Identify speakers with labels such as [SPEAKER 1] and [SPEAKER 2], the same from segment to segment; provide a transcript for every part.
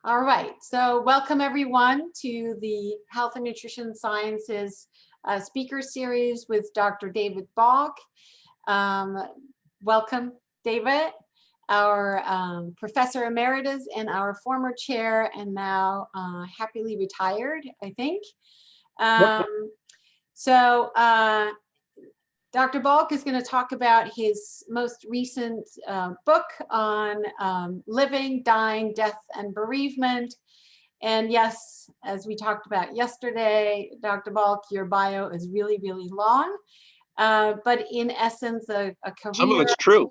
[SPEAKER 1] All right, so welcome everyone to the Health and Nutrition Sciences speaker series with Dr. David Balk. Welcome, David, our professor emeritus and our former chair and now happily retired, I think. Dr. Balk is going to talk about his most recent book on living, dying, death, and bereavement. And yes, as we talked about yesterday, Dr. Balk, your bio is really, really long, but in essence, a career.
[SPEAKER 2] Some of it's true.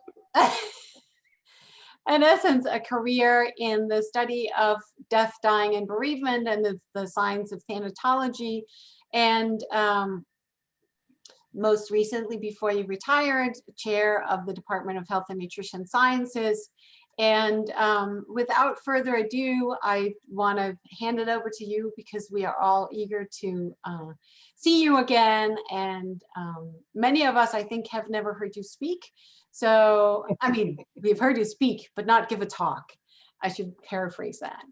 [SPEAKER 1] In essence, a career in the study of death, dying, and bereavement and the science of thanatology. And most recently, before you retired, chair of the Department of Health and Nutrition Sciences. And without further ado, I want to hand it over to you because we are all eager to see you again. And many of us, I think, have never heard you speak. So, I mean, we've heard you speak, but not give a talk. I should paraphrase that.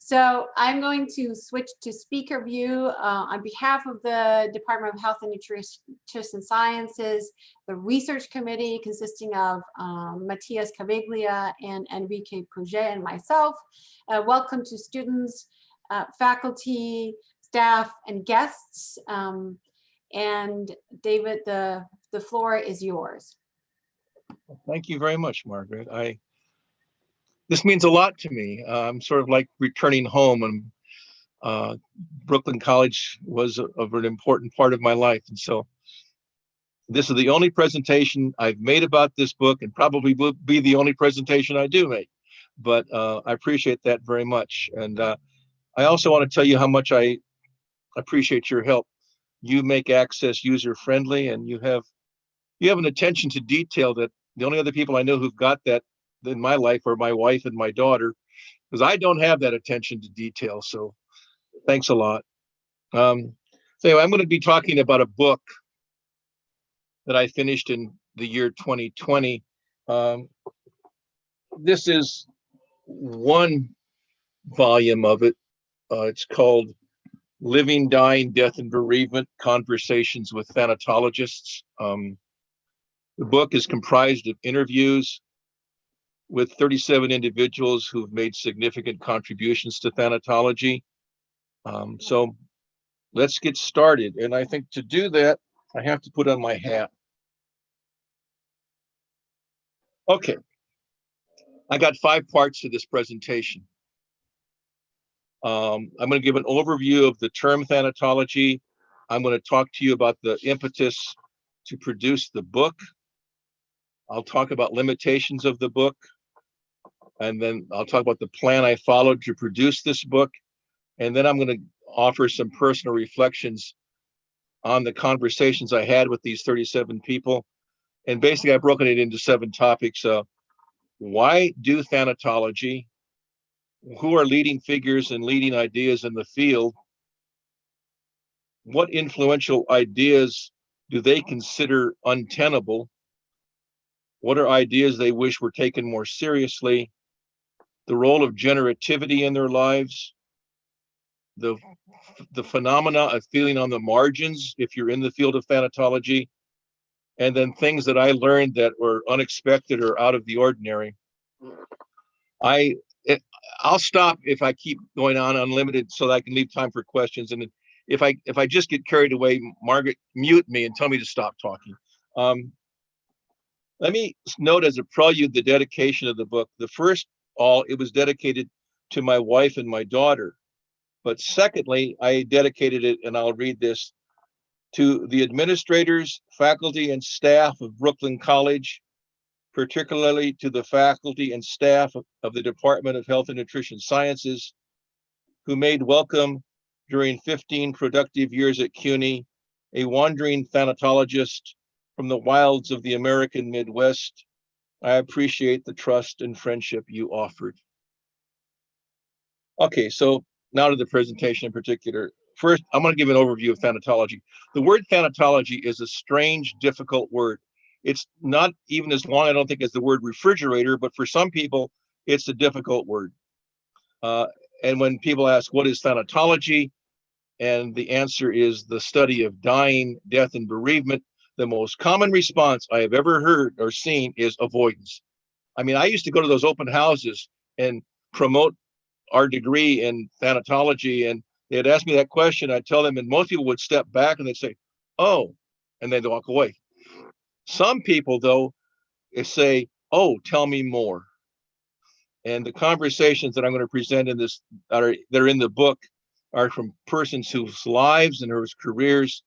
[SPEAKER 1] So I'm going to switch to speaker view on behalf of the Department of Health and Nutrition Sciences, the research committee consisting of Matthias Caviglia and Enrique Puget and myself. Welcome to students, faculty, staff, and guests. And David, the floor is yours.
[SPEAKER 2] Thank you very much, Margaret. This means a lot to me. I'm sort of like returning home, and Brooklyn College was of an important part of my life. And so this is the only presentation I've made about this book, and probably will be the only presentation I do make. But I appreciate that very much. And I also want to tell you how much I appreciate your help. You make access user-friendly, and you have an attention to detail that the only other people I know who've got that in my life are my wife and my daughter, because I don't have that attention to detail. So thanks a lot. So anyway, I'm going to be talking about a book that I finished in the year 2020. This is one volume of it. It's called Living, Dying, Death, and Bereavement, Conversations with Thanatologists. The book is comprised of interviews with 37 individuals who've made significant contributions to thanatology. So let's get started. And I think to do that, I have to put on my hat. Okay, I got 5 parts to this presentation. I'm going to give an overview of the term thanatology. I'm going to talk to you about the impetus to produce the book. I'll talk about limitations of the book. And then I'll talk about the plan I followed to produce this book. And then I'm going to offer some personal reflections on the conversations I had with these 37 people. And basically, I've broken it into 7 topics. Why do thanatology? Who are leading figures and leading ideas in the field? What influential ideas do they consider untenable? What are ideas they wish were taken more seriously? The role of generativity in their lives, the phenomena of feeling on the margins if you're in the field of thanatology, and then things that I learned that were unexpected or out of the ordinary. I'll stop if I keep going on unlimited so that I can leave time for questions. And if I just get carried away, Margaret, mute me and tell me to stop talking. Let me note as a prelude the dedication of the book. The first, it was dedicated to my wife and my daughter. But secondly, I dedicated it, and I'll read this, to the administrators, faculty, and staff of Brooklyn College, particularly to the faculty and staff of the Department of Health and Nutrition Sciences, who made welcome during 15 productive years at CUNY, a wandering thanatologist from the wilds of the American Midwest. I appreciate the trust and friendship you offered. Okay, so now to the presentation in particular. First, I'm going to give an overview of thanatology. The word thanatology is a strange, difficult word. It's not even as long, I don't think, as the word refrigerator, but for some people, it's a difficult word. And when people ask, what is thanatology? And the answer is the study of dying, death, and bereavement, the most common response I have ever heard or seen is avoidance. I mean, I used to go to those open houses and promote our degree in thanatology, and they'd ask me that question. I'd tell them, and most people would step back and they'd say, oh, and they'd walk away. Some people, though, say, oh, tell me more. And the conversations that I'm going to present in this, that are in the book, are from persons whose lives and whose careers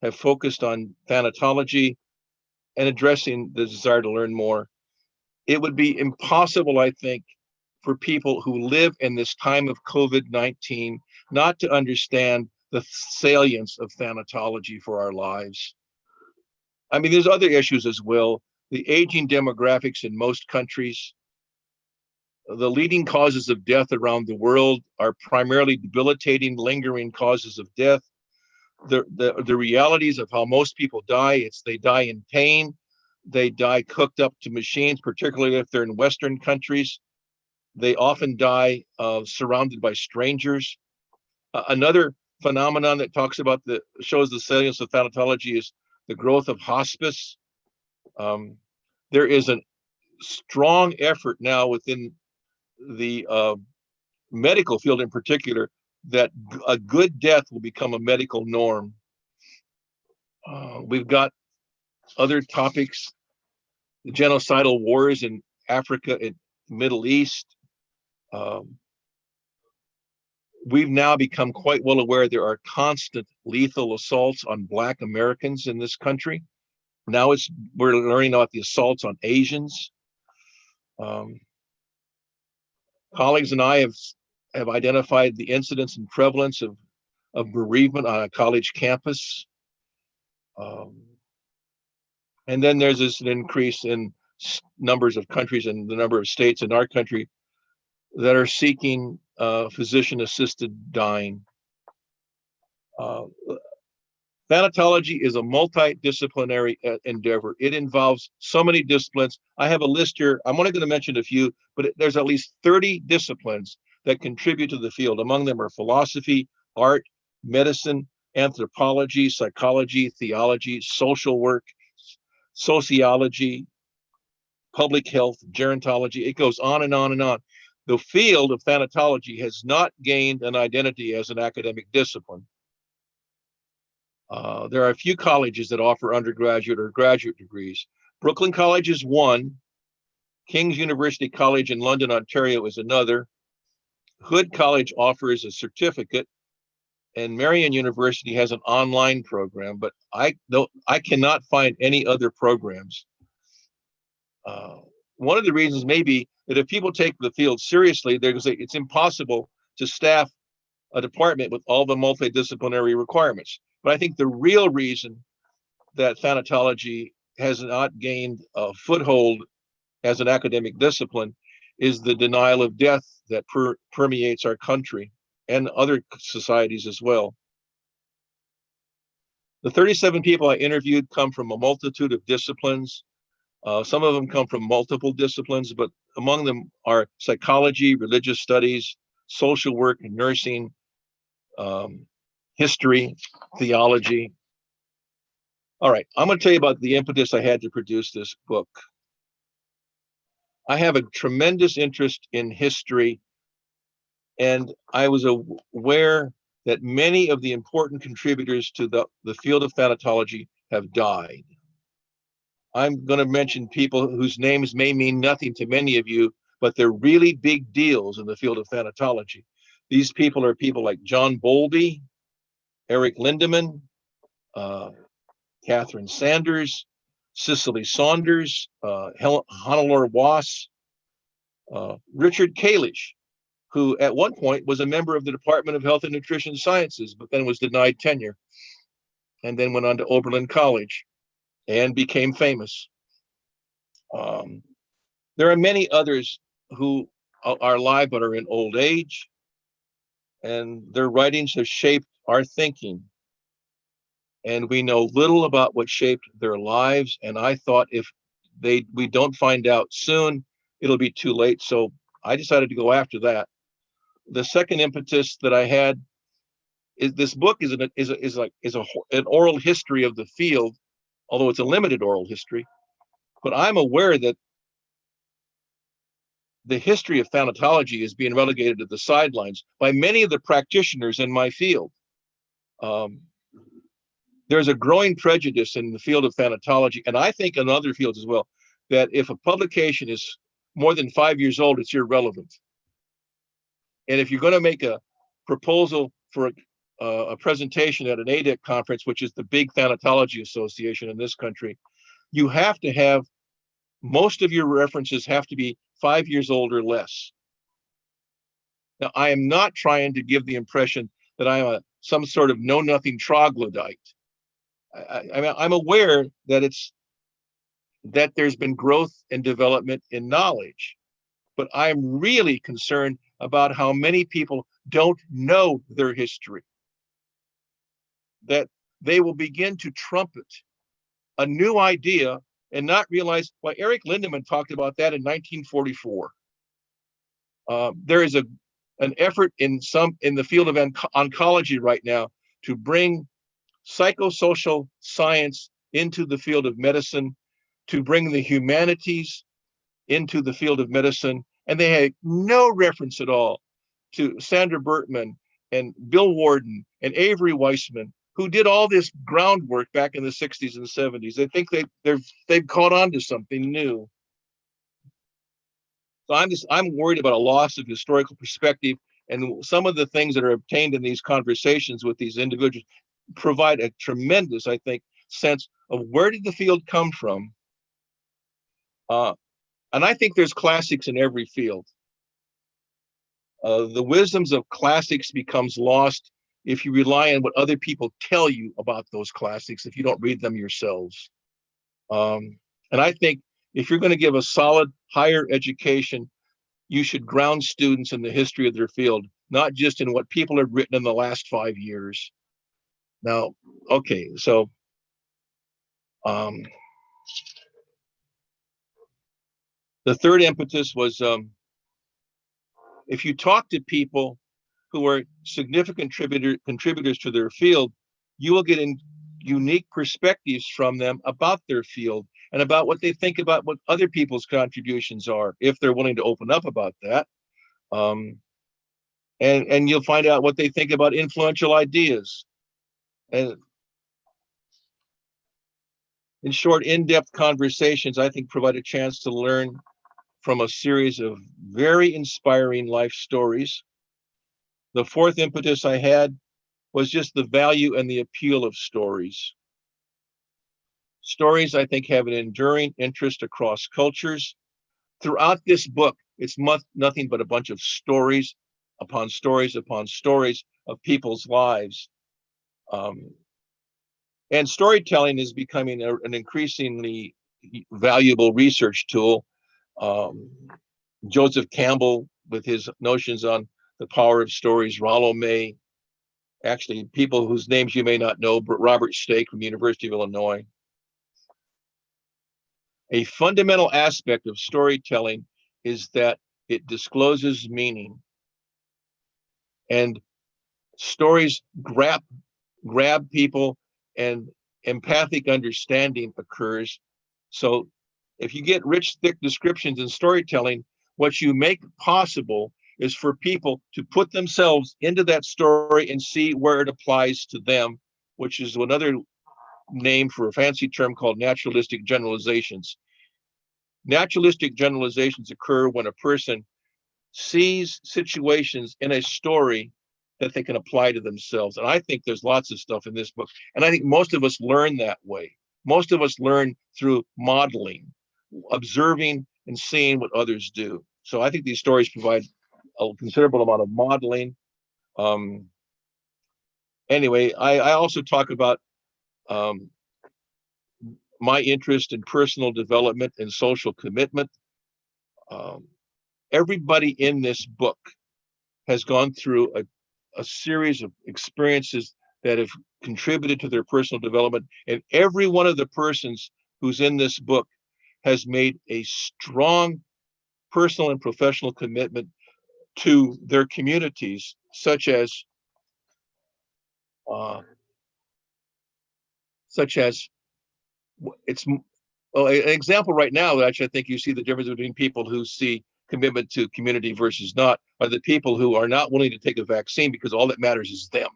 [SPEAKER 2] have focused on thanatology and addressing the desire to learn more. It would be impossible, I think, for people who live in this time of COVID-19 not to understand the salience of thanatology for our lives. I mean, there's other issues as well. The aging demographics in most countries. The leading causes of death around the world are primarily debilitating, lingering causes of death. The realities of how most people die, it's they die in pain. They die cooked up to machines, particularly if they're in Western countries. They often die surrounded by strangers. Another phenomenon that shows the salience of thanatology is the growth of hospice. There is a strong effort now within the medical field in particular that a good death will become a medical norm. We've got other topics, the genocidal wars in Africa and Middle East. We've now become quite well aware there are constant lethal assaults on Black Americans in this country. Now we're learning about the assaults on Asians. Colleagues and I have identified the incidence and prevalence of bereavement on a college campus. And then there's an increase in numbers of countries and the number of states in our country that are seeking physician-assisted dying. Thanatology is a multidisciplinary endeavor. It involves so many disciplines. I have a list here. I'm only going to mention a few, but there's at least 30 disciplines that contribute to the field. Among them are philosophy, art, medicine, anthropology, psychology, theology, social work, sociology, public health, gerontology. It goes on and on and on. The field of thanatology has not gained an identity as an academic discipline. There are a few colleges that offer undergraduate or graduate degrees. Brooklyn College is one. King's University College in London, Ontario is another. Hood College offers a certificate, and Marian University has an online program, but I cannot find any other programs. One of the reasons may be that if people take the field seriously, they're going to say it's impossible to staff a department with all the multidisciplinary requirements. But I think the real reason that thanatology has not gained a foothold as an academic discipline is the denial of death that permeates our country and other societies as well. The 37 people I interviewed come from a multitude of disciplines. Some of them come from multiple disciplines, but among them are psychology, religious studies, social work, nursing, history, theology. All right, I'm going to tell you about the impetus I had to produce this book. I have a tremendous interest in history, and I was aware that many of the important contributors to the field of thanatology have died. I'm going to mention people whose names may mean nothing to many of you, but they're really big deals in the field of thanatology. These people are people like John Bowlby, Eric Lindemann, Catherine Sanders, Cicely Saunders, Hannelore Wass, Richard Kalish, who at one point was a member of the Department of Health and Nutrition Sciences, but then was denied tenure, and then went on to Oberlin College and became famous. There are many others who are alive but are in old age, and their writings have shaped our thinking. And we know little about what shaped their lives. And I thought if we don't find out soon, it'll be too late. So I decided to go after that. The second impetus that I had is this book is an oral history of the field, although it's a limited oral history. But I'm aware that the history of thanatology is being relegated to the sidelines by many of the practitioners in my field. There's a growing prejudice in the field of thanatology, and I think in other fields as well, that if a publication is more than 5 years old, it's irrelevant. And if you're going to make a proposal for a presentation at an ADEC conference, which is the big thanatology association in this country, you have to have, most of your references have to be 5 years old or less. Now, I am not trying to give the impression that I'm some sort of know-nothing troglodyte. I'm aware that there's been growth and development in knowledge, but I'm really concerned about how many people don't know their history, that they will begin to trumpet a new idea and not realize, well, Eric Lindemann talked about that in 1944. There is an effort in the field of oncology right now to bring psychosocial science into the field of medicine, to bring the humanities into the field of medicine, and they had no reference at all to Sandra Bertman and Bill Warden and Avery Weissman, who did all this groundwork back in the 60s and 70s. They think they've caught on to something new. So I'm worried about a loss of historical perspective, and some of the things that are obtained in these conversations with these individuals provide a tremendous, I think, sense of where did the field come from. And I think there's classics in every field. The wisdoms of classics becomes lost if you rely on what other people tell you about those classics, if you don't read them yourselves. And I think if you're going to give a solid higher education, you should ground students in the history of their field, not just in what people have written in the last 5 years. Now, okay, so the third impetus was if you talk to people who are significant contributors to their field, you will get unique perspectives from them about their field and about what they think about what other people's contributions are, if they're willing to open up about that. And you'll find out what they think about influential ideas. And in short, in-depth conversations, I think, provide a chance to learn from a series of very inspiring life stories. The fourth impetus I had was just the value and the appeal of stories. Stories, I think, have an enduring interest across cultures. Throughout this book, it's nothing but a bunch of stories upon stories upon stories of people's lives. And storytelling is becoming an increasingly valuable research tool. Joseph Campbell, with his notions on the power of stories, Rollo May, actually people whose names you may not know, but Robert Stake from the University of Illinois. A fundamental aspect of storytelling is that it discloses meaning. And stories grab people, and empathic understanding occurs. So if you get rich, thick descriptions in storytelling, what you make possible is for people to put themselves into that story and see where it applies to them, which is another name for a fancy term called naturalistic generalizations. Naturalistic generalizations occur when a person sees situations in a story that they can apply to themselves. And I think there's lots of stuff in this book. And I think most of us learn that way. Most of us learn through modeling, observing and seeing what others do. So I think these stories provide a considerable amount of modeling. Anyway, I also talk about my interest in personal development and social commitment. Everybody in this book has gone through a series of experiences that have contributed to their personal development. And every one of the persons who's in this book has made a strong personal and professional commitment to their communities, such as uh, it's well, an example right now that actually I think you see the difference between people who see commitment to community versus not are the people who are not willing to take a vaccine because all that matters is them,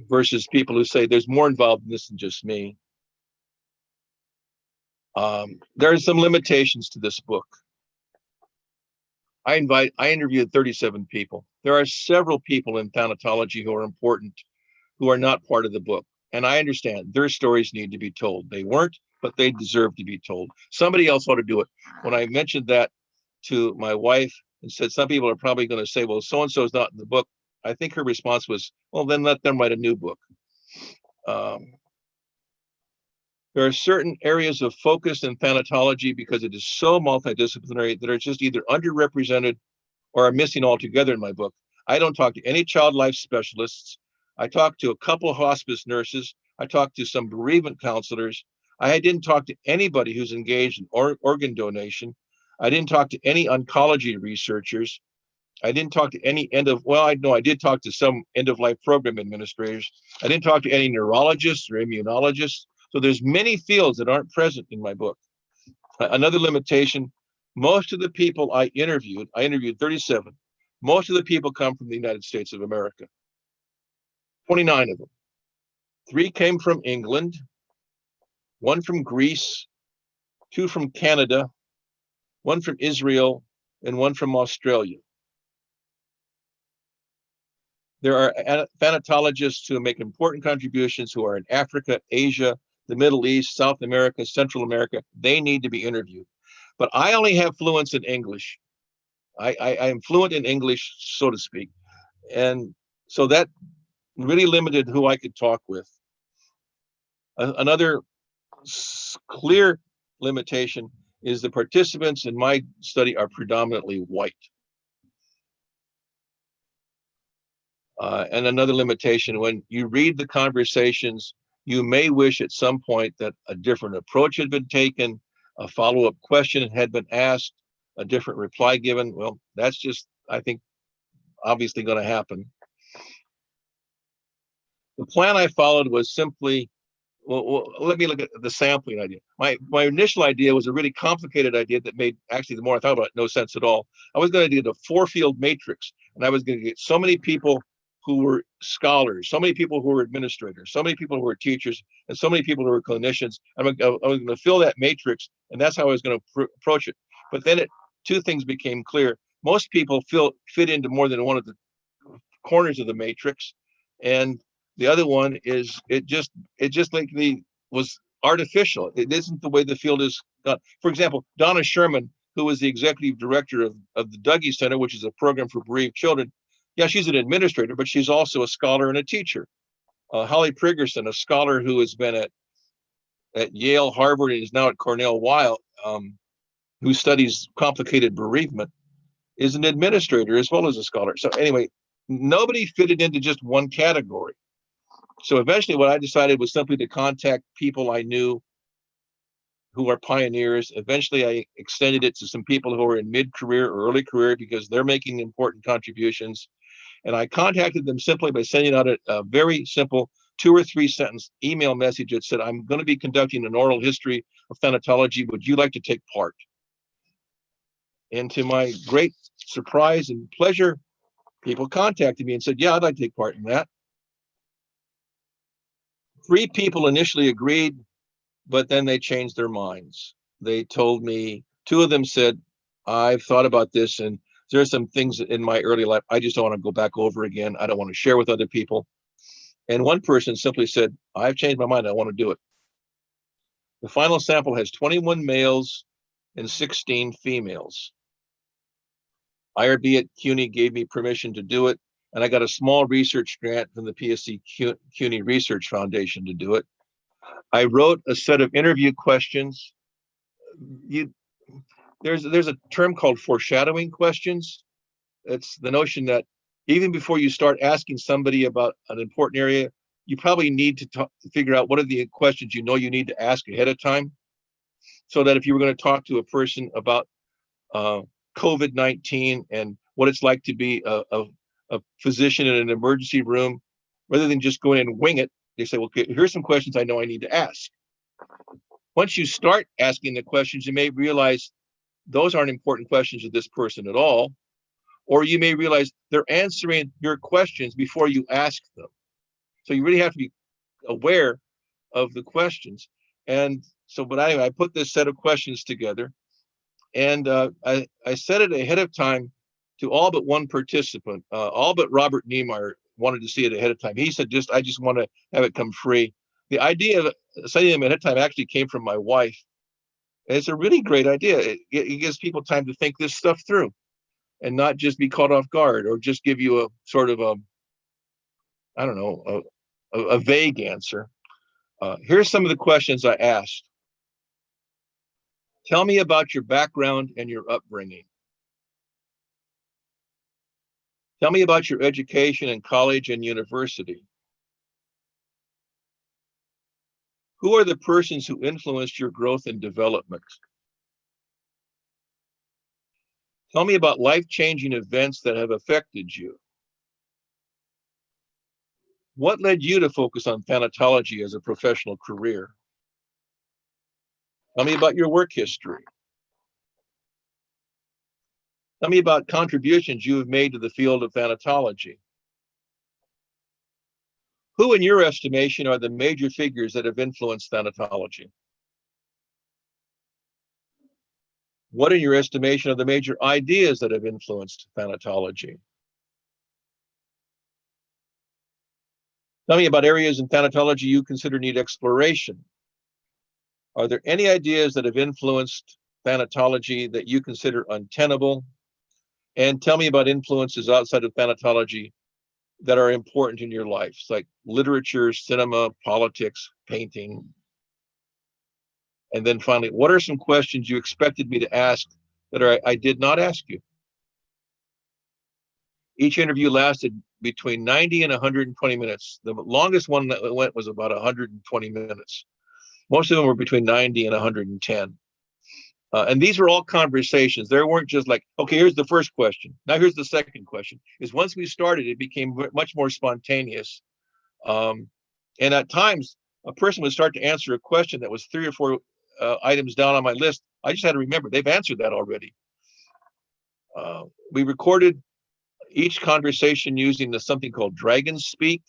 [SPEAKER 2] versus people who say there's more involved in this than just me. There are some limitations to this book. I interviewed 37 people. There are several people in thanatology who are important, who are not part of the book. And I understand their stories need to be told. They weren't, but they deserve to be told. Somebody else ought to do it. When I mentioned that to my wife and said, some people are probably going to say, well, so-and-so is not in the book. I think her response was, well, then let them write a new book. There are certain areas of focus in thanatology because it is so multidisciplinary that are just either underrepresented or are missing altogether in my book. I don't talk to any child life specialists. I talked to a couple of hospice nurses. I talked to some bereavement counselors. I didn't talk to anybody who's engaged in organ donation. I didn't talk to any oncology researchers. I didn't talk to any I did talk to some end of life program administrators. I didn't talk to any neurologists or immunologists. So there's many fields that aren't present in my book. Another limitation, most of the people I interviewed 37, most of the people come from the United States of America. 29 of them. 3 came from England, 1 from Greece, 2 from Canada, 1 from Israel, and 1 from Australia. There are thanatologists who make important contributions who are in Africa, Asia, the Middle East, South America, Central America. They need to be interviewed. But I only have fluence in English. I am fluent in English, so to speak. And so that really limited who I could talk with. Another clear limitation is the participants in my study are predominantly white. And another limitation, when you read the conversations, you may wish at some point that a different approach had been taken, a follow-up question had been asked, a different reply given. Well, that's just, I think, obviously going to happen. The plan I followed was simply, well, let me look at the sampling idea. My initial idea was a really complicated idea that made, actually, the more I thought about it, no sense at all. I was going to do the 4-field matrix, and I was going to get so many people who were scholars, so many people who were administrators, so many people who were teachers, and so many people who were clinicians. I was going to fill that matrix, and that's how I was going to approach it. But then 2 things became clear. Most people fit into more than one of the corners of the matrix, and the other one is it just like was artificial. It isn't the way the field is done. For example, Donna Sherman, who was the executive director of the Dougie Center, which is a program for bereaved children. Yeah, she's an administrator, but she's also a scholar and a teacher. Holly Priggerson, a scholar who has been at Yale, Harvard, and is now at Cornell Weill, who studies complicated bereavement, is an administrator as well as a scholar. So anyway, nobody fitted into just one category. So eventually what I decided was simply to contact people I knew who are pioneers. Eventually I extended it to some people who are in mid-career or early career because they're making important contributions. And I contacted them simply by sending out a very simple 2 or 3 sentence email message that said, I'm going to be conducting an oral history of thanatology. Would you like to take part? And to my great surprise and pleasure, people contacted me and said, yeah, I'd like to take part in that. 3 people initially agreed, but then they changed their minds. They told me, 2 of them said, I've thought about this, and there's some things in my early life I just don't want to go back over again. I don't want to share with other people. And one person simply said, I've changed my mind. I want to do it. The final sample has 21 males and 16 females. IRB at CUNY gave me permission to do it, and I got a small research grant from the PSC CUNY Research Foundation to do it. I wrote a set of interview questions. There's a term called foreshadowing questions. It's the notion that even before you start asking somebody about an important area, you probably need to figure out what are the questions you know you need to ask ahead of time, so that if you were going to talk to a person about COVID-19 and what it's like to be a physician in an emergency room, rather than just go in and wing it. They say, well, okay, here's some questions I know I need to ask. Once you start asking the questions, you may realize those aren't important questions to this person at all, or you may realize they're answering your questions before you ask them. So you really have to be aware of the questions. And so, but I put this set of questions together, and I set it ahead of time to all but one participant. All but Robert Niemeyer wanted to see it ahead of time. He said, I just want to have it come free. The idea of setting them ahead of time actually came from my wife. And it's a really great idea. It gives people time to think this stuff through and not just be caught off guard or just give you a sort of I don't know, a vague answer. Here's some of the questions I asked. Tell me about your background and your upbringing. Tell me about your education in college and university. Who are the persons who influenced your growth and development? Tell me about life-changing events that have affected you. What led you to focus on thanatology as a professional career? Tell me about your work history. Tell me about contributions you have made to the field of thanatology. Who, in your estimation, are the major figures that have influenced thanatology? What, in your estimation, are the major ideas that have influenced thanatology? Tell me about areas in thanatology you consider need exploration. Are there any ideas that have influenced thanatology that you consider untenable? And tell me about influences outside of thanatology that are important in your life, like literature, cinema, politics, painting. And then finally, what are some questions you expected me to ask that I did not ask you? Each interview lasted between 90 and 120 minutes. The longest one that went was about 120 minutes. Most of them were between 90 and 110. And these were all conversations. There weren't just like, okay, here's the first question. Now here's the second question. Is once we started, it became much more spontaneous. And at times, a person would start to answer a question that was 3 or 4 items down on my list. I just had to remember they've answered that already. We recorded each conversation using something called Dragon Speak,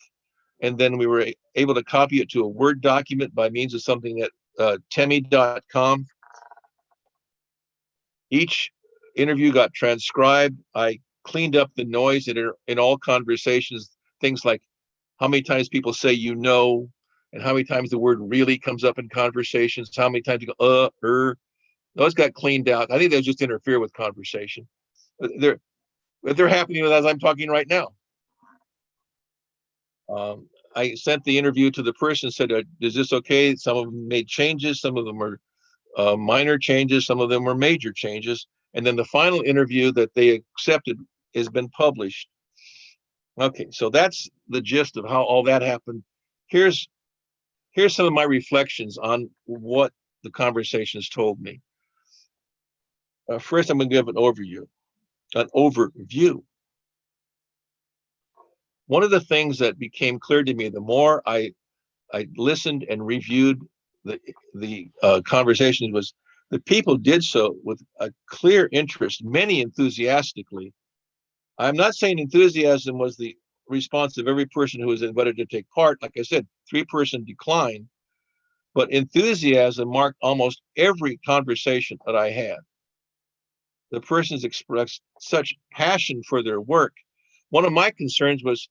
[SPEAKER 2] and then we were able to copy it to a Word document by means of something at temi.com. Each interview got transcribed. I cleaned up the noise in all conversations, things like how many times people say you know, and how many times the word really comes up in conversations, how many times you go, those got cleaned out. I think they just interfere with conversation. They're happening as I'm talking right now. I sent the interview to the person, said, is this okay? Some of them made changes, some of them are minor changes, some of them were major changes. And then the final interview that they accepted has been published. Okay, so that's the gist of how all that happened. Here's some of my reflections on what the conversations told me. First, I'm going to give an overview. One of the things that became clear to me the more I listened and reviewed the conversations was the people did so with a clear interest, many enthusiastically. I'm not saying enthusiasm was the response of every person who was invited to take part. Like I said, 3-person decline, but enthusiasm marked almost every conversation that I had. The persons expressed such passion for their work. One of my concerns was,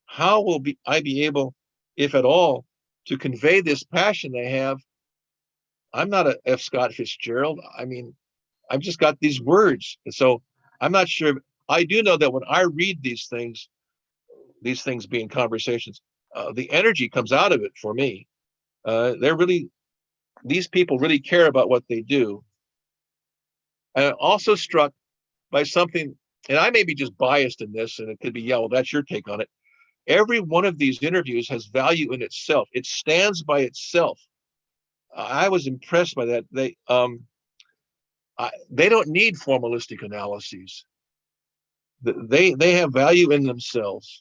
[SPEAKER 2] how will I be able, if at all, to convey this passion they have? I'm not a F. Scott Fitzgerald. I mean, I've just got these words. And so I'm not sure. I do know that when I read these things being conversations, the energy comes out of it for me. These people really care about what they do. I'm also struck by something, and I may be just biased in this, and it could be, yeah, well, that's your take on it. Every one of these interviews has value in itself. It stands by itself. I was impressed by that. They don't need formalistic analyses. They have value in themselves.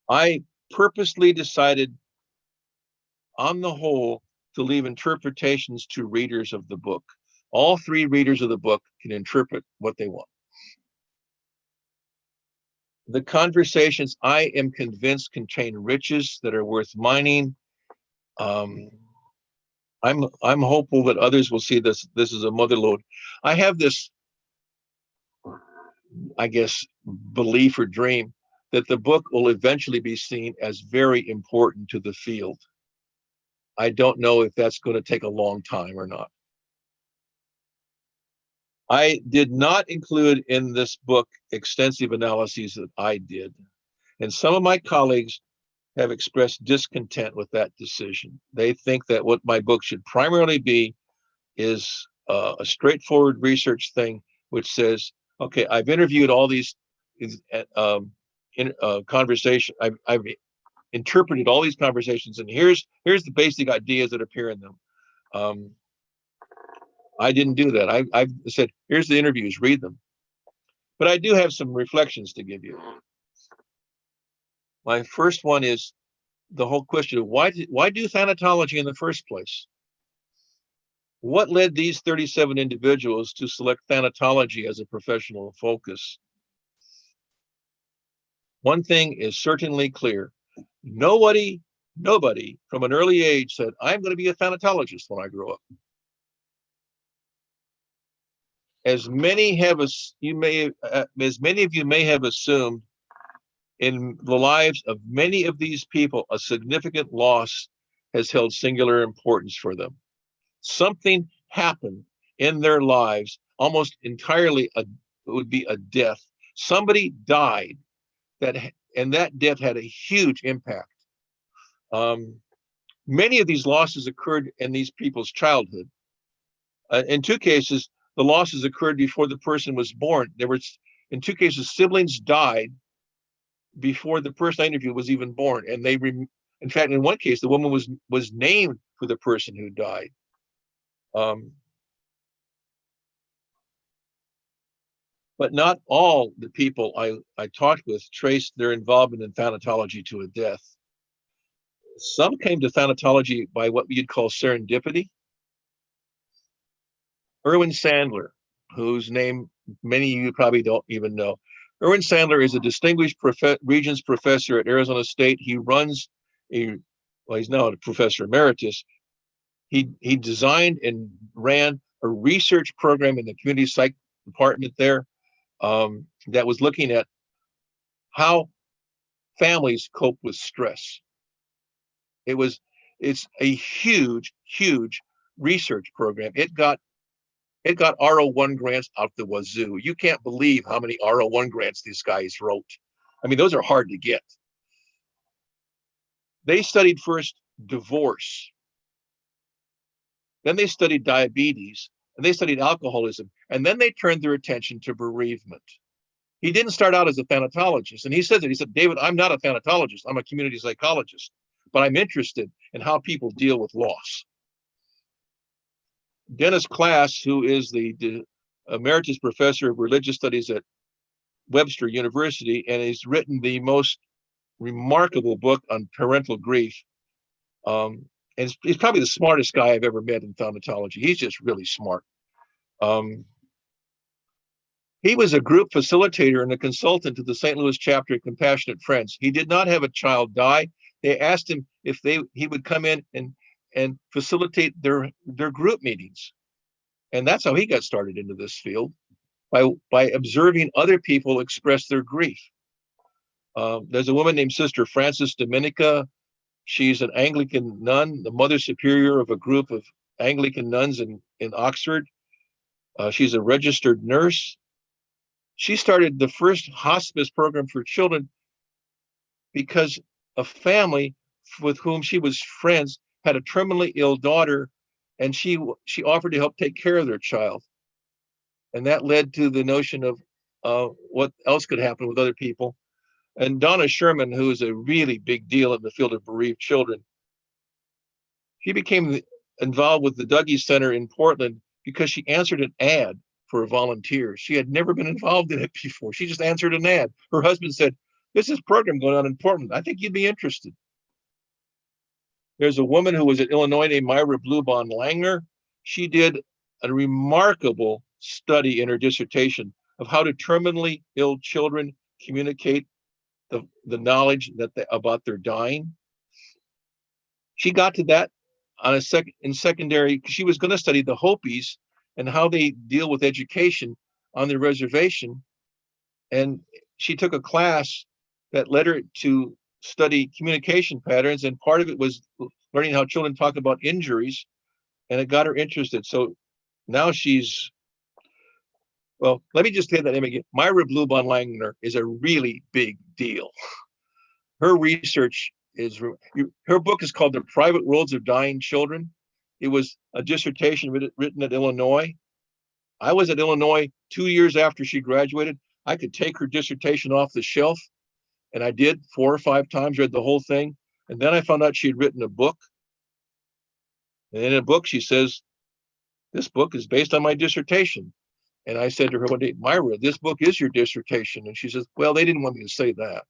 [SPEAKER 2] I purposely decided, on the whole, to leave interpretations to readers of the book. All three readers of the book can interpret what they want. The conversations, I am convinced, contain riches that are worth mining. I'm hopeful that others will see this as a mother lode. I have this, I guess, belief or dream that the book will eventually be seen as very important to the field. I don't know if that's going to take a long time or not. I did not include in this book extensive analyses that I did, and some of my colleagues have expressed discontent with that decision. They think that what my book should primarily be is a straightforward research thing, which says, okay, I've interviewed all these conversations. I've interpreted all these conversations, and here's the basic ideas that appear in them. I didn't do that. I've said, here's the interviews, read them. But I do have some reflections to give you. My first one is the whole question of why do thanatology in the first place? What led these 37 individuals to select thanatology as a professional focus? One thing is certainly clear. Nobody from an early age said, I'm going to be a thanatologist when I grow up. As many of you may have assumed, in the lives of many of these people, a significant loss has held singular importance for them. Something happened in their lives, almost entirely it would be a death. Somebody died, and that death had a huge impact. Many of these losses occurred in these people's childhood. In two cases, the losses occurred before the person was born. In two cases, siblings died before the person I interviewed was even born. And in fact, in one case, the woman was named for the person who died. But not all the people I talked with traced their involvement in thanatology to a death. Some came to thanatology by what you'd call serendipity. Erwin Sandler, whose name many of you probably don't even know. Erwin Sandler is a distinguished Regents professor at Arizona State. He runs he's now a professor emeritus. He designed and ran a research program in the community psych department there that was looking at how families cope with stress. It's a huge research program. It got R01 grants out the wazoo. You can't believe how many R01 grants these guys wrote. I mean, those are hard to get. They studied first divorce. Then they studied diabetes, and they studied alcoholism, and then they turned their attention to bereavement. He didn't start out as a thanatologist, and he said that. He said, David, I'm not a thanatologist. I'm a community psychologist, but I'm interested in how people deal with loss. Dennis Class, who is the emeritus professor of religious studies at Webster University, and he's written the most remarkable book on parental grief. And he's probably the smartest guy I've ever met in thanatology. He's just really smart. He was a group facilitator and a consultant to the St. Louis chapter of Compassionate Friends. He did not have a child die. They asked him if he would come in and facilitate their group meetings. And that's how he got started into this field, by observing other people express their grief. There's a woman named Sister Frances Dominica. She's an Anglican nun, the mother superior of a group of Anglican nuns in Oxford. She's a registered nurse. She started the first hospice program for children because a family with whom she was friends had a terminally ill daughter, and she offered to help take care of their child. And that led to the notion of what else could happen with other people. And Donna Sherman, who is a really big deal in the field of bereaved children, she became involved with the Dougie Center in Portland because she answered an ad for a volunteer. She had never been involved in it before. She just answered an ad. Her husband said, "There's this program going on in Portland. I think you'd be interested." There's a woman who was at Illinois named Myra Bluebond Langner. She did a remarkable study in her dissertation of how do terminally ill children communicate the knowledge about their dying. She got to that on in secondary. She was going to study the Hopis and how they deal with education on the reservation. And she took a class that led her to study communication patterns. And part of it was learning how children talk about injuries. And it got her interested. So now she's, well, let me just say that name again. Myra Bluebond Langner is a really big deal. Her research is, her book is called The Private Worlds of Dying Children. It was a dissertation written at Illinois. I was at Illinois 2 years after she graduated. I could take her dissertation off the shelf, and I did 4 or 5 times, read the whole thing. And then I found out she had written a book. And in a book, she says, "This book is based on my dissertation." And I said to her one day, "Myra, this book is your dissertation." And she says, "Well, they didn't want me to say that."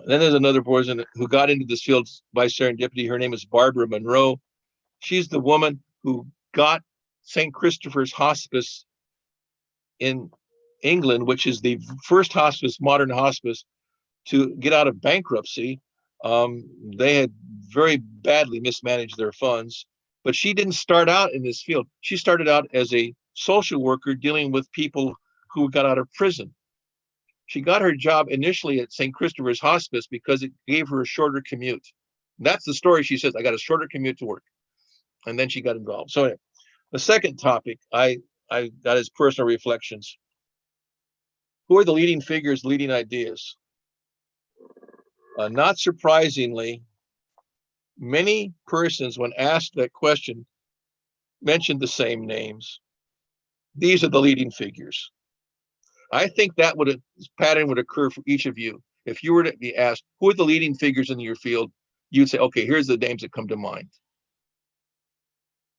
[SPEAKER 2] Then there's another person who got into this field by serendipity. Her name is Barbara Monroe. She's the woman who got St. Christopher's Hospice in England, which is the first hospice, modern hospice, to get out of bankruptcy. They had very badly mismanaged their funds, but she didn't start out in this field. She started out as a social worker dealing with people who got out of prison. She got her job initially at St. Christopher's Hospice because it gave her a shorter commute. That's the story. She says, "I got a shorter commute to work." And then she got involved. So anyway, the second topic I got is personal reflections. Who are the leading figures, leading ideas? Not surprisingly, many persons, when asked that question, mentioned the same names. These are the leading figures. I think that pattern would occur for each of you. If you were to be asked, who are the leading figures in your field? You'd say, okay, here's the names that come to mind.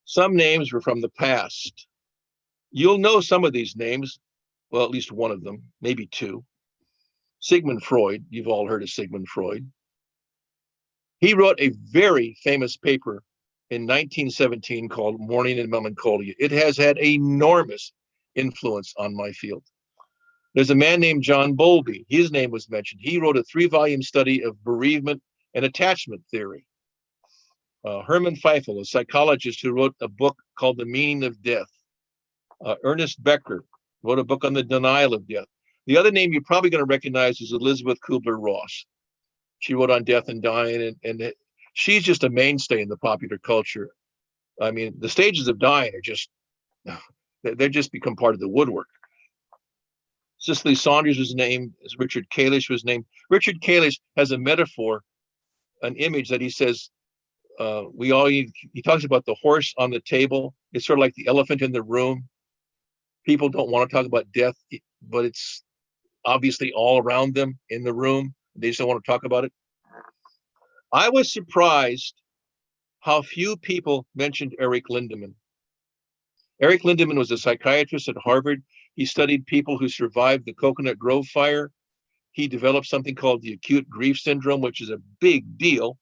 [SPEAKER 2] Some names were from the past. You'll know some of these names, well, at least one of them, maybe two. Sigmund Freud, you've all heard of Sigmund Freud. He wrote a very famous paper in 1917 called Mourning and Melancholia. It has had enormous influence on my field. There's a man named John Bowlby. His name was mentioned. He wrote a 3-volume study of bereavement and attachment theory. Hermann Feifel, a psychologist who wrote a book called The Meaning of Death. Ernest Becker wrote a book on the denial of death. The other name you're probably going to recognize is Elizabeth Kubler-Ross. She wrote on death and dying, and she's just a mainstay in the popular culture. I mean, the stages of dying are just, they're just become part of the woodwork. Cicely Saunders was named, as Richard Kalish was named. Richard Kalish has a metaphor, an image that he says, he talks about the horse on the table. It's sort of like the elephant in the room. People don't want to talk about death, but it's obviously all around them in the room. They just don't want to talk about it. I was surprised how few people mentioned Eric Lindemann. Eric Lindemann was a psychiatrist at Harvard. He studied people who survived the Coconut Grove fire. He developed something called the acute grief syndrome, which is a big deal.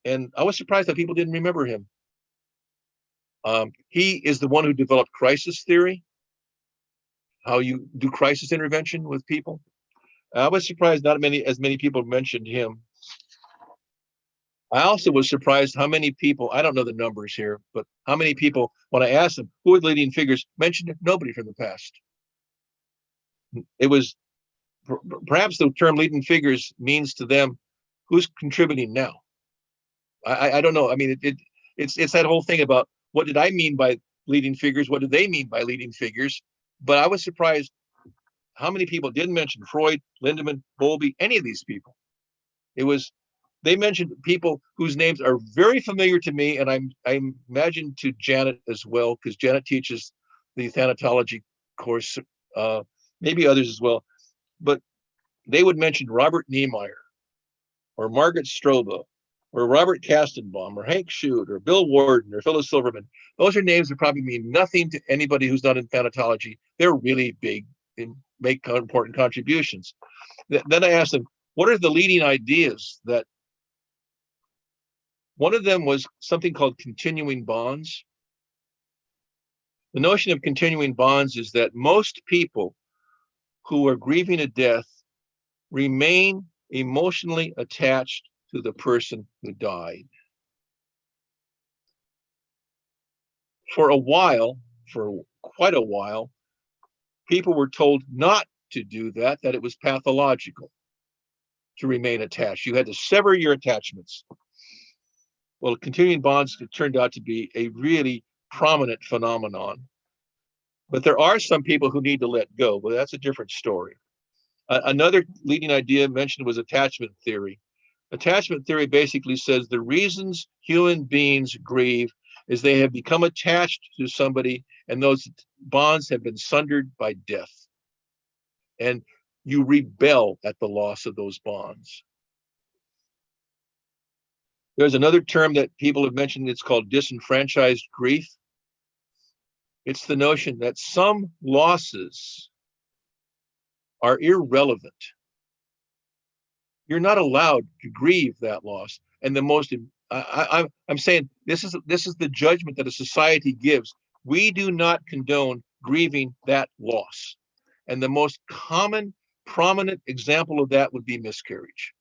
[SPEAKER 2] And I was surprised that people didn't remember him. He is the one who developed crisis theory, how you do crisis intervention with people. I was surprised not as many people mentioned him. I also was surprised how many people, I don't know the numbers here, but how many people, when I asked them, who are the leading figures, mentioned nobody from the past. It was, perhaps the term leading figures means to them, who's contributing now? I don't know. I mean, it's that whole thing about what did I mean by leading figures? What do they mean by leading figures? But I was surprised how many people didn't mention Freud, Lindemann, Bowlby, any of these people. They mentioned people whose names are very familiar to me, and I imagine to Janet as well, because Janet teaches the thanatology course, maybe others as well. But they would mention Robert Niemeyer or Margaret Strobel or Robert Kastenbaum, or Hank Shute, or Bill Warden, or Phyllis Silverman. Those are names that probably mean nothing to anybody who's not in thanatology. They're really big and make important contributions. Then I asked them, what are the leading ideas that one of them was something called continuing bonds. The notion of continuing bonds is that most people who are grieving a death remain emotionally attached to the person who died. For a while, for quite a while, people were told not to do that, that it was pathological to remain attached. You had to sever your attachments. Well, continuing bonds turned out to be a really prominent phenomenon. But there are some people who need to let go. Well, that's a different story. Another leading idea mentioned was attachment theory. Attachment theory basically says the reasons human beings grieve is they have become attached to somebody and those bonds have been sundered by death. And you rebel at the loss of those bonds. There's another term that people have mentioned, it's called disenfranchised grief. It's the notion that some losses are irrelevant. You're not allowed to grieve that loss. And the most, I'm saying this is the judgment that a society gives. We do not condone grieving that loss. And the most common, prominent example of that would be miscarriage.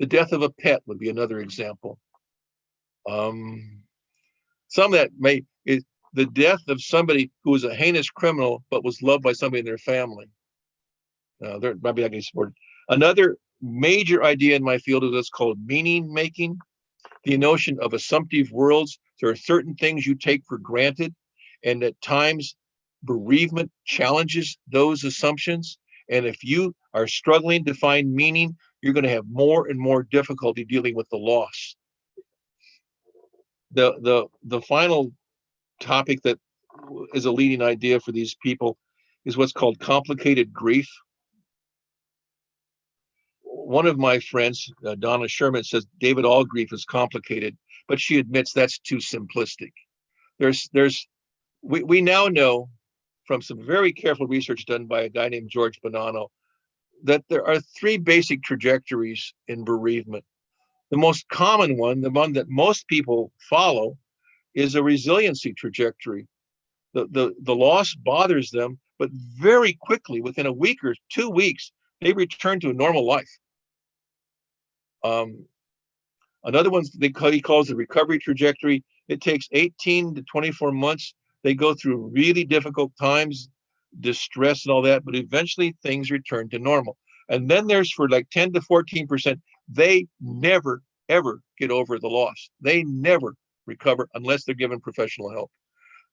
[SPEAKER 2] The death of a pet would be another example. Some that may is the death of somebody who was a heinous criminal but was loved by somebody in their family. They're maybe not getting supported. Another major idea in my field is what's called meaning making. The notion of assumptive worlds. There are certain things you take for granted, and at times bereavement challenges those assumptions. And if you are struggling to find meaning, you're going to have more and more difficulty dealing with the loss. The final topic that is a leading idea for these people is what's called complicated grief. One of my friends, Donna Sherman, says David, all grief is complicated, but she admits that's too simplistic. We now know from some very careful research done by a guy named George Bonanno that there are three basic trajectories in bereavement. The most common one, the one that most people follow, is a resiliency trajectory. The loss bothers them, but very quickly, within a week or 2 weeks, they return to a normal life. Another one he calls the recovery trajectory. It takes 18 to 24 months. They go through really difficult times, distress and all that, but eventually things return to normal. And then there's for like 10 to 14%, they never, ever get over the loss. They never recover unless they're given professional help.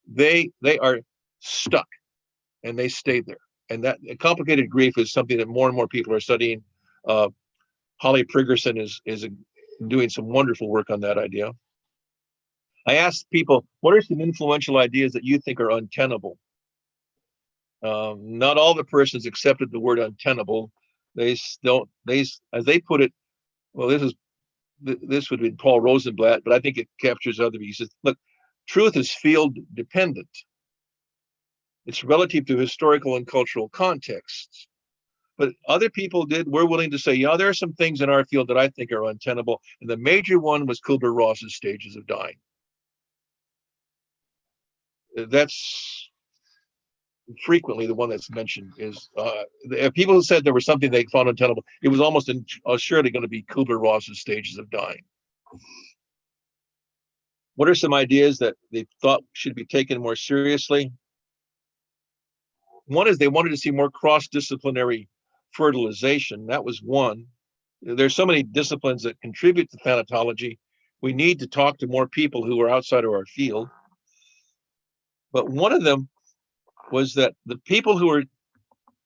[SPEAKER 2] They are stuck and they stay there. And that complicated grief is something that more and more people are studying. Holly Prigerson is doing some wonderful work on that idea. I asked people, what are some influential ideas that you think are untenable? Not all the persons accepted the word untenable. As they put it, well, this would be Paul Rosenblatt, but I think it captures other. He says, look, truth is field dependent. It's relative to historical and cultural contexts. But other people were willing to say, yeah, there are some things in our field that I think are untenable. And the major one was Kubler-Ross's stages of dying. That's frequently the one that's mentioned is people who said there was something they found untenable, it was almost surely going to be Kubler-Ross's stages of dying. What are some ideas that they thought should be taken more seriously? One is they wanted to see more cross-disciplinary fertilization. That was one. There's so many disciplines that contribute to thanatology. We need to talk to more people who are outside of our field. But one of them was that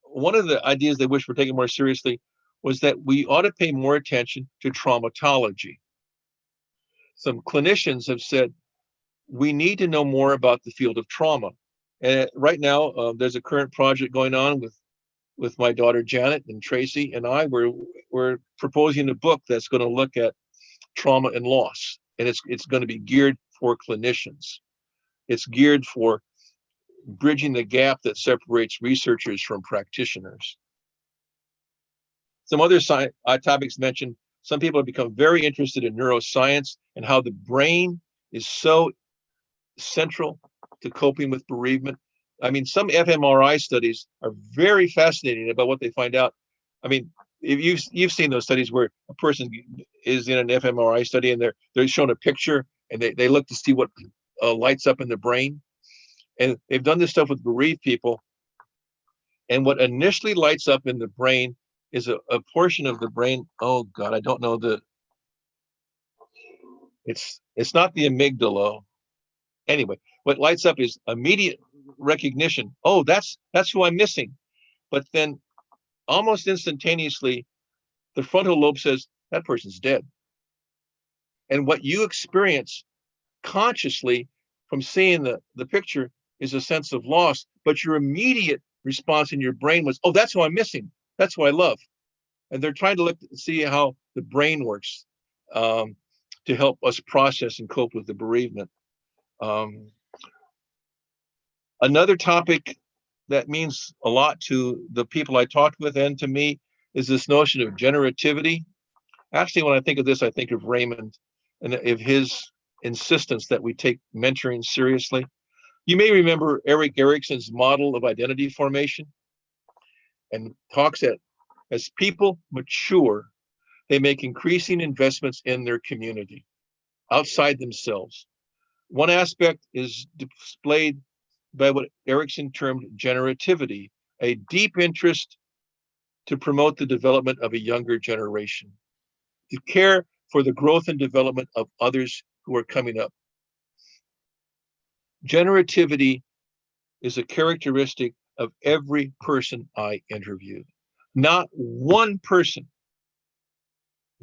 [SPEAKER 2] one of the ideas they wish were taken more seriously was that we ought to pay more attention to traumatology. Some clinicians have said we need to know more about the field of trauma. And right now, there's a current project going on with with my daughter Janet and Tracy and I, we're proposing a book that's going to look at trauma and loss, and it's going to be geared for clinicians. It's geared for bridging the gap that separates researchers from practitioners. Some other topics mentioned. Some people have become very interested in neuroscience and how the brain is so central to coping with bereavement. I mean, some fMRI studies are very fascinating about what they find out. I mean, if you've seen those studies where a person is in an fMRI study and they're shown a picture and they look to see what lights up in the brain. And they've done this stuff with bereaved people. And what initially lights up in the brain is a portion of the brain. Oh God, I don't know it's not the amygdala. Anyway, what lights up is immediate recognition. Oh, that's who I'm missing. But then almost instantaneously, the frontal lobe says that person's dead. And what you experience consciously from seeing the picture is a sense of loss, but your immediate response in your brain was, oh, that's who I'm missing. That's who I love. And they're trying to see how the brain works to help us process and cope with the bereavement. Another topic that means a lot to the people I talked with and to me is this notion of generativity. Actually, when I think of this, I think of Raymond and of his insistence that we take mentoring seriously. You may remember Erik Erikson's model of identity formation, and talks that as people mature, they make increasing investments in their community, outside themselves. One aspect is displayed by what Erikson termed generativity, a deep interest to promote the development of a younger generation, to care for the growth and development of others who are coming up. Generativity is a characteristic of every person I interviewed. Not one person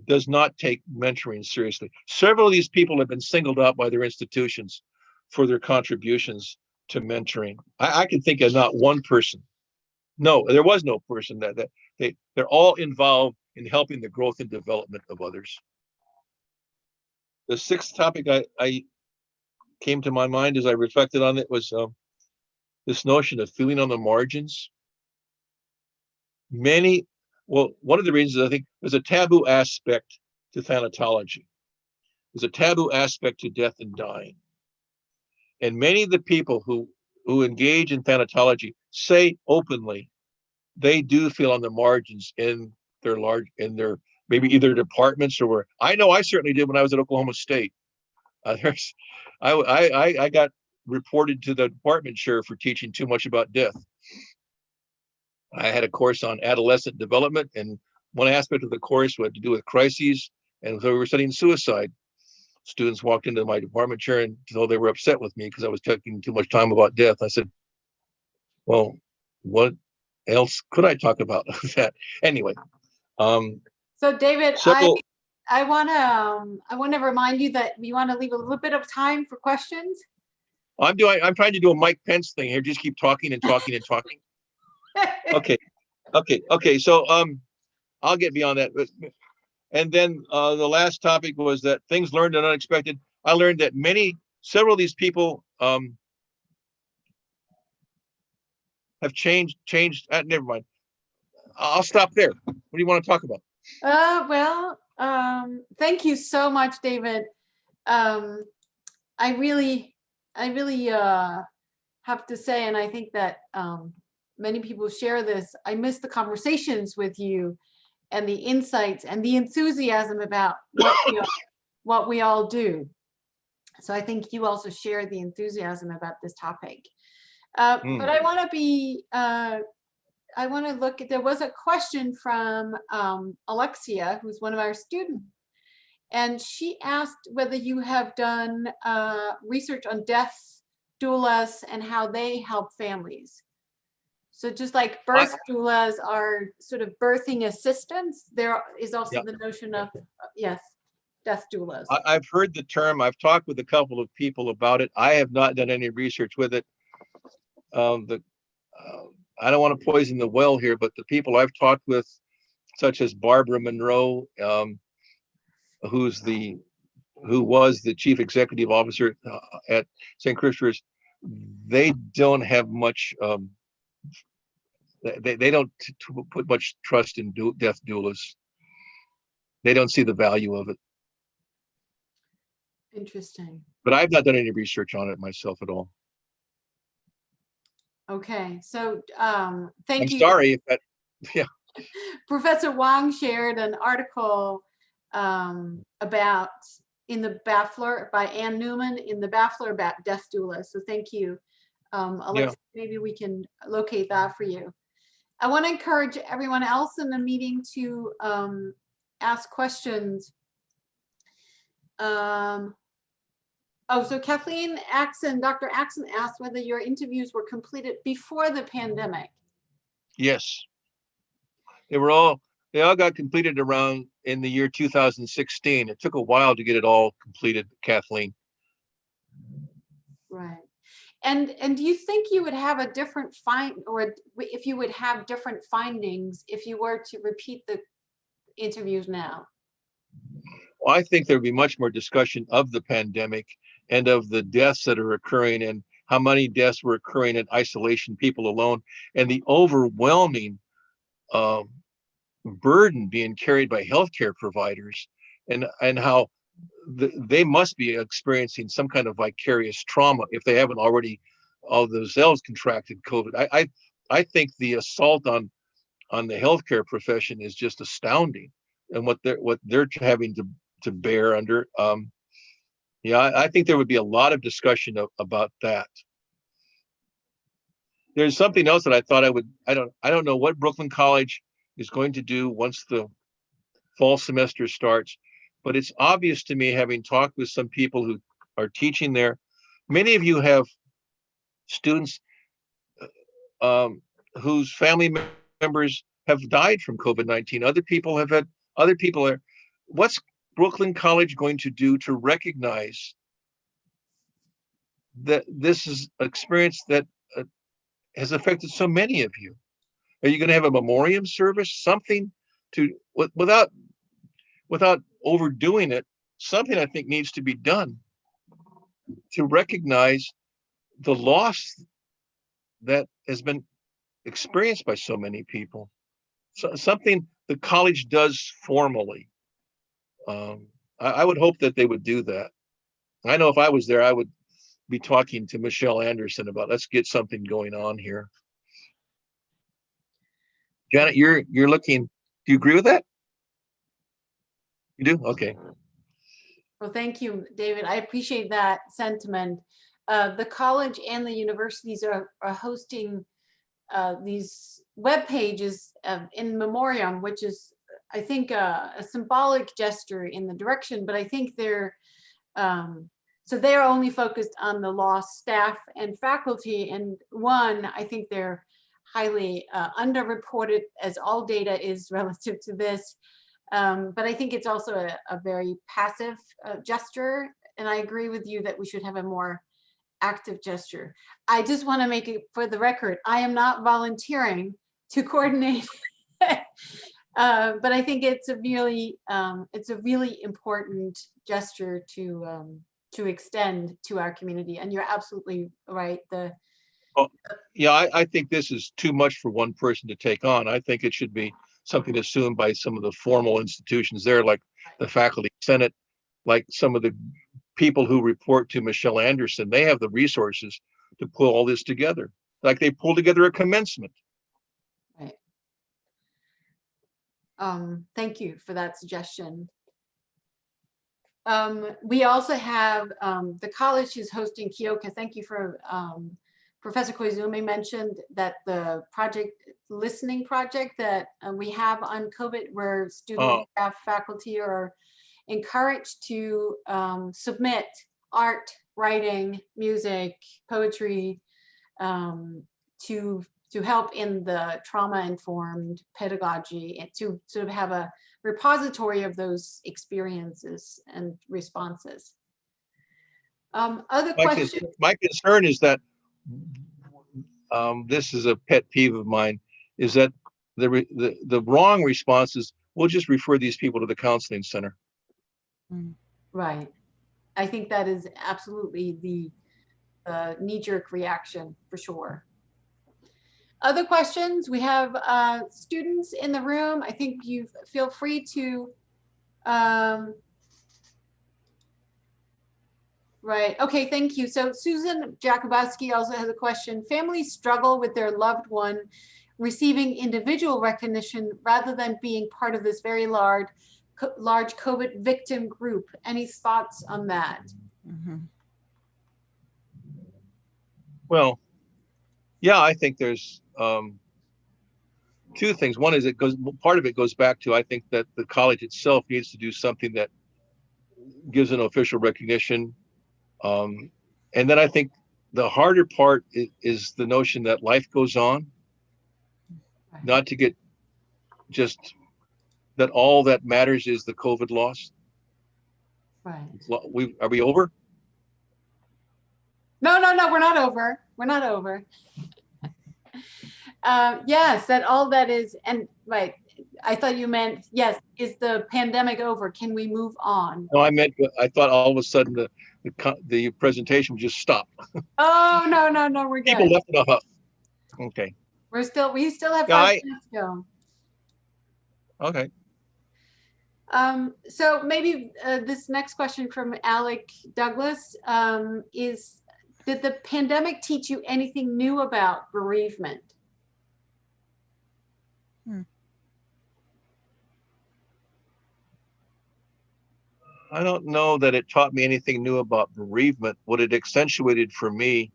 [SPEAKER 2] does not take mentoring seriously. Several of these people have been singled out by their institutions for their contributions to mentoring. I can think of not one person. No, there was no person that they're all involved in helping the growth and development of others. The sixth topic I came to my mind as I reflected on it was this notion of feeling on the margins. One of the reasons I think there's a taboo aspect to thanatology. There's a taboo aspect to death and dying. And many of the people who engage in thanatology say openly they do feel on the margins in their maybe either departments or where. I know I certainly did when I was at Oklahoma State. I got reported to the department chair for teaching too much about death. I had a course on adolescent development, and one aspect of the course had to do with crises, and so we were studying suicide. Students walked into my department chair and told they were upset with me because I was taking too much time about death. I said, well, what else could I talk about that? Anyway.
[SPEAKER 1] So David, I want to remind you that we want to leave a little bit of time for questions.
[SPEAKER 2] I'm trying to do a Mike Pence thing here. Just keep talking and talking and talking. Okay. So I'll get beyond that. And then the last topic was that things learned and unexpected. I learned that several of these people have changed. Never mind. I'll stop there. What do you want to talk about?
[SPEAKER 1] Thank you so much, David. I really have to say, and I think that many people share this, I miss the conversations with you and the insights and the enthusiasm about what we all do. So I think you also share the enthusiasm about this topic. But I want to look at, there was a question from Alexia, who's one of our students. And she asked whether you have done research on death doulas and how they help families. So just like birth doulas are sort of birthing assistants, there is also the notion of, death doulas.
[SPEAKER 2] I've heard the term. I've talked with a couple of people about it. I have not done any research with it. I don't want to poison the well here, but the people I've talked with, such as Barbara Monroe, who's the who was the chief executive officer at St. Christopher's, they don't have much. They don't put much trust in death doulas. They don't see the value of it.
[SPEAKER 1] Interesting.
[SPEAKER 2] But I've not done any research on it myself at all.
[SPEAKER 1] Okay, so
[SPEAKER 2] I'm
[SPEAKER 1] thank you.
[SPEAKER 2] sorry if that, yeah.
[SPEAKER 1] Professor Wang shared an article about in the Baffler by Ann Newman in the Baffler about death doula. So thank you. Alexa, maybe we can locate that for you. I want to encourage everyone else in the meeting to ask questions. Oh, so Kathleen Axon, Dr. Axon asked whether your interviews were completed before the pandemic.
[SPEAKER 2] Yes. They all got completed around in the year 2016. It took a while to get it all completed, Kathleen.
[SPEAKER 1] Right. And do you think you would have a different or if you would have different findings if you were to repeat the interviews now?
[SPEAKER 2] Well, I think there would be much more discussion of the pandemic and of the deaths that are occurring and how many deaths were occurring in isolation, people alone, and the overwhelming burden being carried by healthcare providers, and how they must be experiencing some kind of vicarious trauma if they haven't already all themselves contracted COVID. I think the assault on the healthcare profession is just astounding, and what they're having to bear under. Yeah, I think there would be a lot of discussion about that. There's something else that I thought I don't know what Brooklyn College is going to do once the fall semester starts, but it's obvious to me, having talked with some people who are teaching there, many of you have students whose family members have died from COVID-19. Other people are, what's Brooklyn College going to do to recognize that this is an experience that has affected so many of you? Are you going to have a memoriam service, something to, without overdoing it, something I think needs to be done to recognize the loss that has been experienced by so many people. So, something the college does formally. I would hope that they would do that. I know if I was there, I would be talking to Michelle Anderson about, let's get something going on here. Janet, you're looking, do you agree with that? You do? Okay.
[SPEAKER 1] Well, thank you, David. I appreciate that sentiment. The college and the universities are hosting these web pages in memoriam, which is, I think, a symbolic gesture in the direction, but I think they're only focused on the lost staff and faculty. And one, I think they're highly underreported, as all data is relative to this. But I think it's also a very passive gesture. And I agree with you that we should have a more active gesture. I just want to make it for the record, I am not volunteering to coordinate, but I think it's a really important gesture to extend to our community. And you're absolutely right.
[SPEAKER 2] Yeah, I think this is too much for one person to take on. I think it should be something assumed by some of the formal institutions there, like the faculty senate, like some of the people who report to Michelle Anderson. They have the resources to pull all this together, like they pulled together a commencement.
[SPEAKER 1] Right. Thank you for that suggestion. We also have the college is hosting Kyoka. Thank you for Professor Koizumi mentioned that the listening project that we have on COVID, where students, staff, faculty are encouraged to submit art, writing, music, poetry to help in the trauma-informed pedagogy, and to sort of have a repository of those experiences and responses. Other questions?
[SPEAKER 2] My concern is that this is a pet peeve of mine, is that the wrong response is, we'll just refer these people to the counseling center.
[SPEAKER 1] Right. I think that is absolutely the knee-jerk reaction for sure. Other questions? We have students in the room. I think you feel free to, right. Okay, thank you. So Susan Jakubowski also has a question. Families struggle with their loved one receiving individual recognition rather than being part of this very large COVID victim group. Any thoughts on that?
[SPEAKER 2] Well, yeah, I think there's two things. One is part of it goes back to, I think that the college itself needs to do something that gives an official recognition. And then I think the harder part is the notion that life goes on, not to get just that all that matters is the COVID loss.
[SPEAKER 1] Right.
[SPEAKER 2] Are we over?
[SPEAKER 1] No, we're not over. We're not over. Yes, that all that is, and right. I thought you meant, yes, is the pandemic over? Can we move on?
[SPEAKER 2] No, I thought all of a sudden the presentation just stopped.
[SPEAKER 1] Oh, no, we're good.
[SPEAKER 2] People left in a huff. Okay.
[SPEAKER 1] We still have 5 minutes to go.
[SPEAKER 2] Okay.
[SPEAKER 1] So maybe this next question from Alec Douglas is, did the pandemic teach you anything new about bereavement?
[SPEAKER 2] I don't know that it taught me anything new about bereavement. What it accentuated for me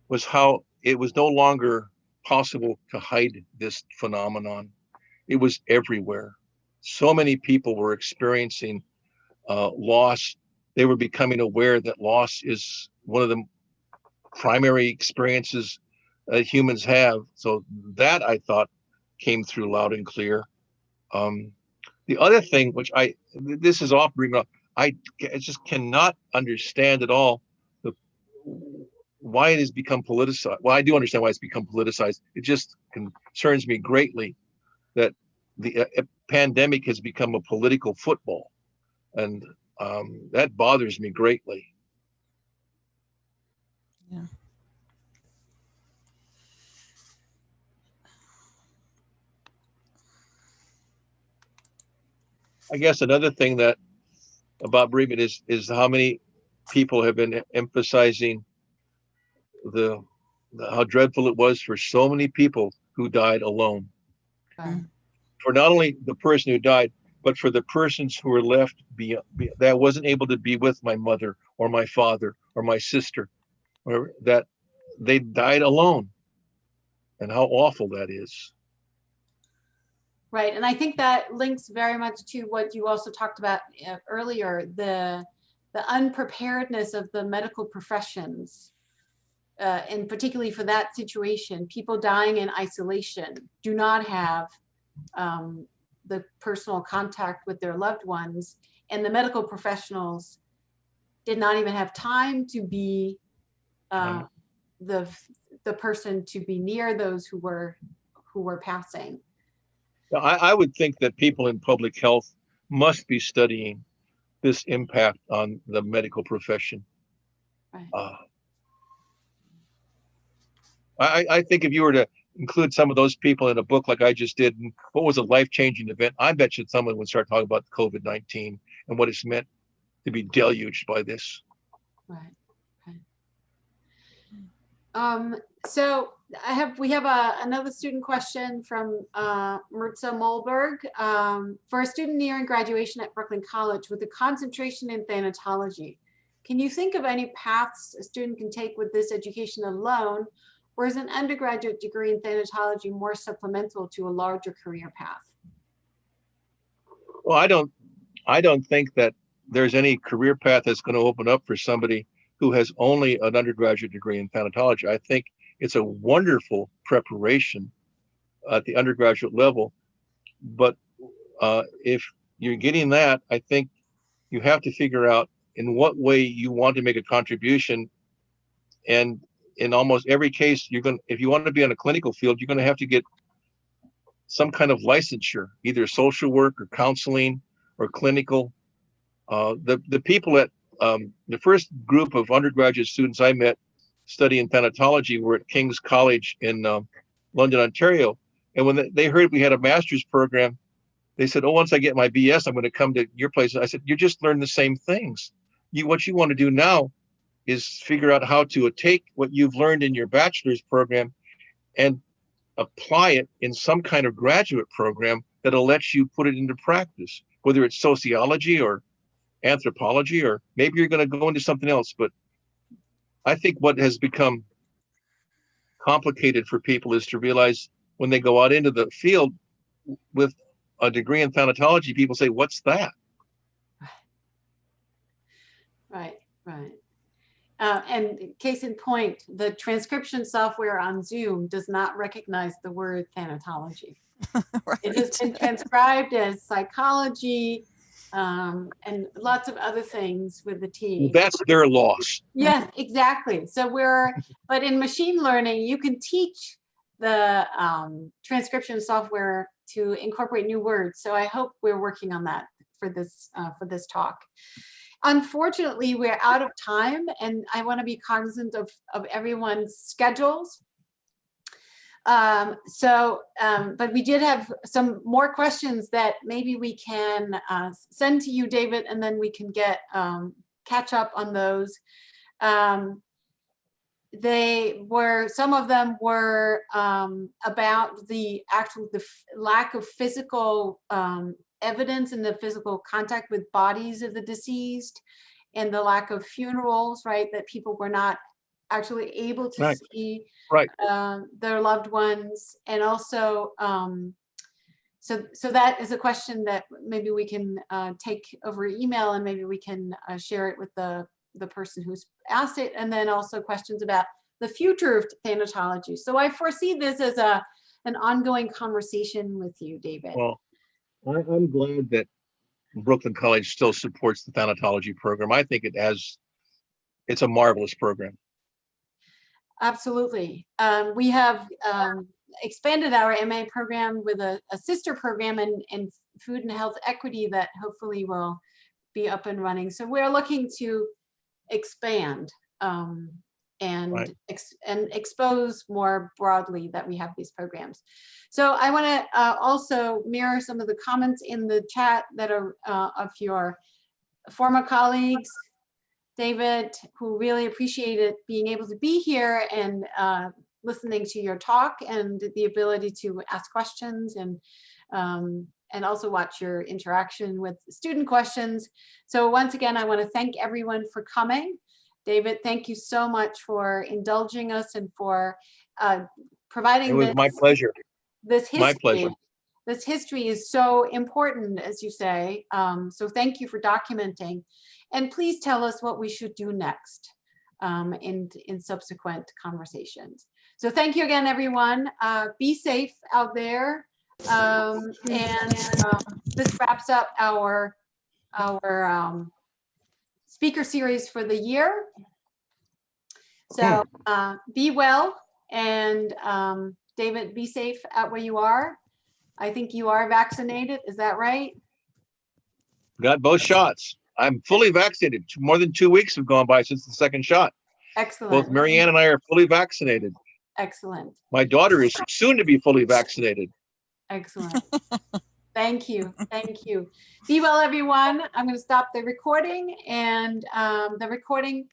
[SPEAKER 2] was how it was no longer possible to hide this phenomenon. It was everywhere. So many people were experiencing loss. They were becoming aware that loss is one of the primary experiences humans have. So that, I thought, came through loud and clear. The other thing, this is off bereavement, I just cannot understand at all why it has become politicized. Well, I do understand why it's become politicized. It just concerns me greatly that the pandemic has become a political football, and that bothers me greatly.
[SPEAKER 3] Yeah.
[SPEAKER 2] I guess another thing that about bereavement is how many people have been emphasizing how dreadful it was for so many people who died alone. For not only the person who died, but for the persons who were left that wasn't able to be with my mother or my father or my sister, or that they died alone, and how awful that is.
[SPEAKER 1] Right, and I think that links very much to what you also talked about earlier, the unpreparedness of the medical professions, and particularly for that situation, people dying in isolation do not have the personal contact with their loved ones, and the medical professionals did not even have time to be the person to be near those who were passing.
[SPEAKER 2] I would think that people in public health must be studying this impact on the medical profession.
[SPEAKER 1] Right.
[SPEAKER 2] I think if you were to include some of those people in a book like I just did, and what was a life-changing event, I bet you someone would start talking about COVID-19 and what it's meant to be deluged by this.
[SPEAKER 1] Right. So we have another student question from Mirza Molberg. For a student nearing graduation at Brooklyn College with a concentration in thanatology, can you think of any paths a student can take with this education alone, or is an undergraduate degree in thanatology more supplemental to a larger career path?
[SPEAKER 2] Well, I don't think that there's any career path that's going to open up for somebody who has only an undergraduate degree in thanatology. I think it's a wonderful preparation at the undergraduate level. But if you're getting that, I think you have to figure out in what way you want to make a contribution. And in almost every case, if you want to be in a clinical field, you're going to have to get some kind of licensure, either social work or counseling or clinical. The people at the first group of undergraduate students I met studying thanatology were at King's College in London, Ontario. And when they heard we had a master's program, they said, oh, once I get my BS, I'm going to come to your place. I said, you just learned the same things. What you want to do now is figure out how to take what you've learned in your bachelor's program and apply it in some kind of graduate program that'll let you put it into practice, whether it's sociology or anthropology, or maybe you're going to go into something else. But I think what has become complicated for people is to realize when they go out into the field with a degree in thanatology, people say, what's that?
[SPEAKER 1] Right, right. And case in point, the transcription software on Zoom does not recognize the word thanatology.
[SPEAKER 3] Right.
[SPEAKER 1] It has been transcribed as psychology and lots of other things with the T.
[SPEAKER 2] That's their loss.
[SPEAKER 1] Yes, exactly. So but in machine learning, you can teach the transcription software to incorporate new words. So I hope we're working on that for this talk. Unfortunately, we're out of time, and I want to be cognizant of everyone's schedules. But we did have some more questions that maybe we can send to you, David, and then we can get catch up on those. Some of them were about the lack of physical evidence and the physical contact with bodies of the deceased, and the lack of funerals, right? That people were not actually able to see their loved ones. And also, so that is a question that maybe we can take over email, and maybe we can share it with the person who's asked it. And then also questions about the future of thanatology. So I foresee this as an ongoing conversation with you, David.
[SPEAKER 2] Well, I'm glad that Brooklyn College still supports the thanatology program. I think it's a marvelous program.
[SPEAKER 1] Absolutely. We have expanded our MA program with a sister program in food and health equity that hopefully will be up and running. So we're looking to expand and expose more broadly that we have these programs. So I want to also mirror some of the comments in the chat that are of your former colleagues, David, who really appreciated being able to be here and listening to your talk, and the ability to ask questions and also watch your interaction with student questions. So once again, I want to thank everyone for coming. David, thank you so much for indulging us and for providing
[SPEAKER 2] It was my pleasure.
[SPEAKER 1] This history.
[SPEAKER 2] My pleasure.
[SPEAKER 1] This history is so important, as you say. So thank you for documenting. And please tell us what we should do next in subsequent conversations. So thank you again, everyone. Be safe out there. This wraps up our speaker series for the year. So be well, and David, be safe out where you are. I think you are vaccinated, is that right?
[SPEAKER 2] Got both shots. I'm fully vaccinated. More than 2 weeks have gone by since the second shot.
[SPEAKER 1] Excellent.
[SPEAKER 2] Both Marianne and I are fully vaccinated.
[SPEAKER 1] Excellent.
[SPEAKER 2] My daughter is soon to be fully vaccinated.
[SPEAKER 1] Excellent. Thank you. Thank you. Be well, everyone. I'm going to stop the recording, and the recording